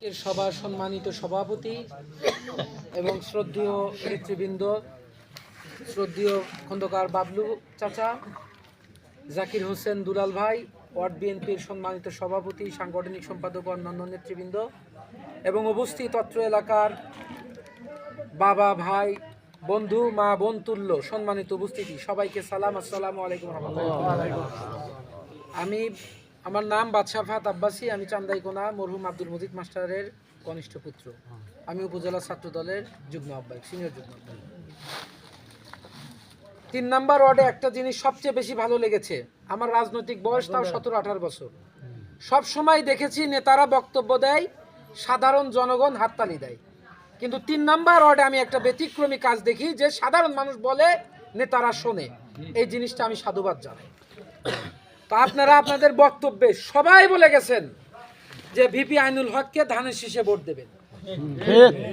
এর সভার সম্মানিত সভাপতি এবং শ্রদ্ধেয় নেতৃবৃন্দ, শ্রদ্ধেয় খন্দকার বাবলু চাচা, জাকির হোসেন দুলাল ভাই, ওয়ার্ড বিএনপির সম্মানিত সভাপতি, সাংগঠনিক সম্পাদক, অন্যান্য নেতৃবৃন্দ এবং উপস্থিত অত্র এলাকার বাবা, ভাই, বন্ধু, মা, বোন তুল্য সম্মানিত উপস্থিতি, সবাইকে সালাম, আসসালামু আলাইকুম রহমতুল্লাহ। আমার নাম বাদশাহ ফাহাদ আব্বাসী। আমি চান্দাইকোনা মরহুম আব্দুল মজিদ মাস্টারের কনিষ্ঠ পুত্র। আমি উপজেলা ছাত্র দলের যুগ্ম আহ্বায়ক, সিনিয়র যুগ্ম আহ্বায়ক। ৩ নম্বর ওয়ার্ডে একটা জিনিস সবচেয়ে বেশি ভালো লেগেছে। আমার রাজনৈতিক বয়স তাও 17-18 বছর। সব সময় দেখেছি নেতারা বক্তব্য দেয়, সাধারণ জনগণ হাততালি দেয়, কিন্তু ৩ নম্বর ওয়ার্ডে আমি একটা ব্যতিক্রমী কাজ দেখি যে সাধারণ মানুষ বলে, নেতারা শোনে। এই জিনিসটা আমি সাধুবাদ জানাই। তা আপনারা আপনাদের বক্তব্যে সবাই বলে গেছেন যে ভিপি আইনুল হককে ধানের শীষে ভোট দেবেন।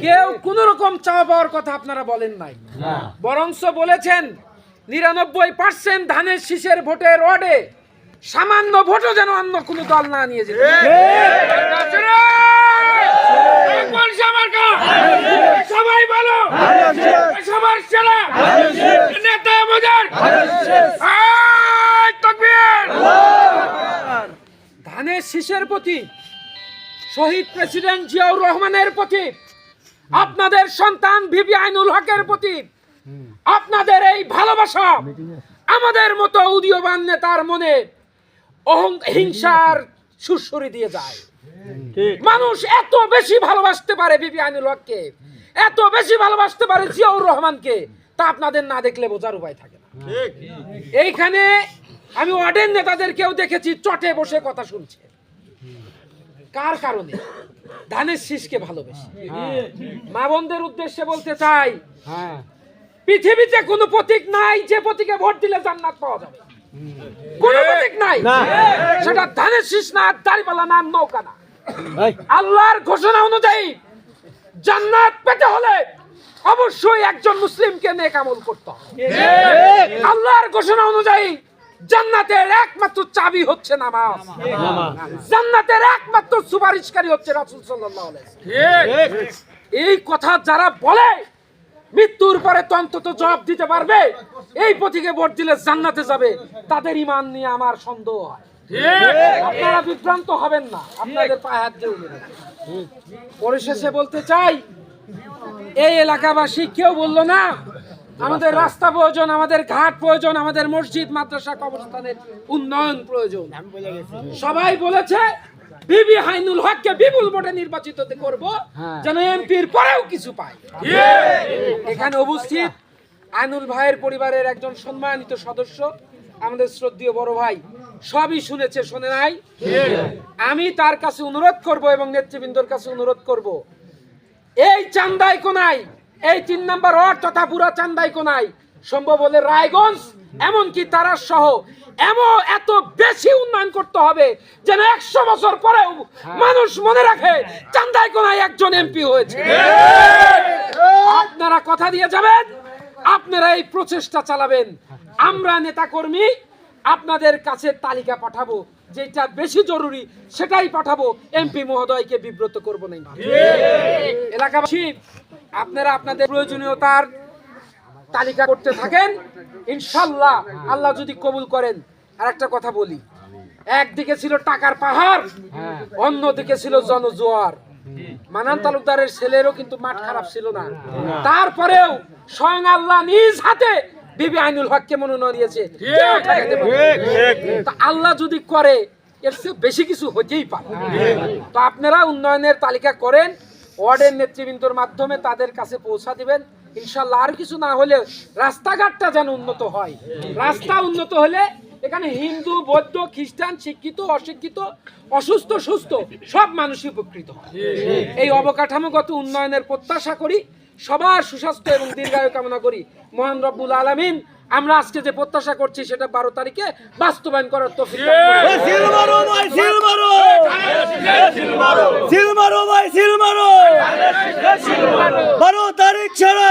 কেউ কোন রকম চাওয়া পাওয়ার কথা আপনারা বলেন নাই, বরঞ্চ বলেছেন 99% ধানের শীষের ভোটের ওয়ার্ডে সামান্য ভোটও যেন অন্য কোনো দল না নিয়ে যেতে। সবাই বলো সবার সেরা নেতা মজার ধানের শীষের প্রতি, শহীদ প্রেসিডেন্ট জিয়াউর রহমানের প্রতি, আপনাদের সন্তান ভিপি আইনুল হকের প্রতি আপনাদের এই ভালোবাসা আমাদের মতো উদীয়মান নেতার মনে হিংসার সুরসুরি দিয়ে যায়। মানুষ এত বেশি ভালোবাসতে পারে ভিপি আইনুল হককে, এত বেশি ভালোবাসতে পারে জিয়াউর রহমানকে, তা আপনাদের না দেখলে বোঝার উপায় থাকে না। এইখানে আমি ওয়ার্ডের নেতাদেরকেও দেখেছি চটে বসে কথা শুনছে। কার কারণে? ধানের শীষকে ভালোবেসে। মা বোনদের উদ্দেশ্যে বলতে চাই, পৃথিবীতে কোনো প্রতীক নাই যে প্রতীকে ভোট দিলে জান্নাত পাওয়া যাবে। কোন প্রতীক নাই, সেটা ধানের শীষ না, দাড়িপাল্লা না, নৌকা না। আল্লাহর ঘোষণা অনুযায়ী জান্নাত পেতে হলে অবশ্যই একজন মুসলিমকে নেক আমল করতে হবে। আল্লাহর ঘোষণা অনুযায়ী জান্নাতের একমাত্র চাবি হচ্ছে নামাজ, জান্নাতের একমাত্র সুপারিশকারী হচ্ছে রাসূল সাল্লাল্লাহু আলাইহি ওয়াসাল্লাম। এই কথা যারা বলে মৃত্যুর পরে অন্তত জবাব দিতে পারবে এই প্রতীকে ভোট দিলে জান্নাতে যাবে, তাদের ঈমান নিয়ে আমার সন্দেহ হয়। আপনারা বিভ্রান্ত হবেন না, আপনাদের পায়ে হাত দিয়ে উঠে। পরিশেষে বলতে চাই, এই এলাকাবাসী কেউ বললো না আমাদের রাস্তা প্রয়োজন, আমাদের ঘাট প্রয়োজন, আমাদের মসজিদ, মাদ্রাসা, কবরস্থানের উন্নয়ন প্রয়োজন। সবাই বলেছে ভিপি আইনুল হককে বিপুল ভোটে নির্বাচিত করব, যেন এমপির পরেও কিছু পায়। এখানে উপস্থিত আইনুল ভাইয়ের পরিবারের একজন সম্মানিত সদস্য, আমাদের শ্রদ্ধেয় বড় ভাই, সবই শুনেছে, শোনে নাই। আমি তার কাছে অনুরোধ করব এবং নেতৃবৃন্দর কাছে অনুরোধ করব, এই চান্দাইকোনায়, এই 3 নম্বর ওয়ার্ড তথা পুরা চান্দাইকোনায়, সম্ভব হলে রায়গঞ্জ, এমনকি তারা সহ এত বেশি উন্নয়ন করতে হবে যেন 100 বছর পরেও মানুষ মনে রাখে চান্দাইকোনায় একজন এমপি হয়েছে। আপনারা কথা দিয়ে যাবেন, আপনারা এই প্রচেষ্টা চালাবেন। আমরা নেতাকর্মী আপনাদের কাছে তালিকা পাঠাবো, যেটা বেশি জরুরি সেটাই পাঠাবো, এমপি মহোদয়কে বিব্রত করবো না। এলাকাবাসী, আপনারা আপনাদের প্রয়োজনীয়তার তালিকা করতে থাকেন, ইনশাআল্লাহ আল্লাহ যদি কবুল করেন। আর একটা কথা বলি, একদিকে ছিল টাকার পাহাড়, অন্যদিকে ছিল জনজোয়ার। মানান তালুকদারের ছেলেরও কিন্তু মাঠ খারাপ ছিল না, তারপরেও স্বয়ং আল্লাহ নিজ হাতে ভিপি আইনুল হককে মনোনয়ন দিয়েছে। আল্লাহ যদি করে, এর চেয়ে বেশি কিছু হতেই পারে। তো আপনারা উন্নয়নের তালিকা করেন, ওয়ার্ডের নেতৃবৃন্দর মাধ্যমে তাদের কাছে পৌঁছা দিবেন। ইনশাআল্লাহ আর কিছু না হলে রাস্তাঘাটটা যেন উন্নত হয়। রাস্তা উন্নত হলে এখানে হিন্দু, বৌদ্ধ, খ্রিস্টান, শিক্ষিত, অশিক্ষিত, অসুস্থ, সুস্থ সব মানুষই উপকৃত হয়। এই অবকাঠামোগত উন্নয়নের প্রত্যাশা করি, সবার সুস্বাস্থ্য এবং দীর্ঘায়ু কামনা করি। মহান রব্বুল আলামিন আমরা আজকে যে প্রত্যাশা করছি সেটা 12 তারিখে বাস্তবায়ন করার তৌফিক দান করুন। 12 তারিখ ছাড়া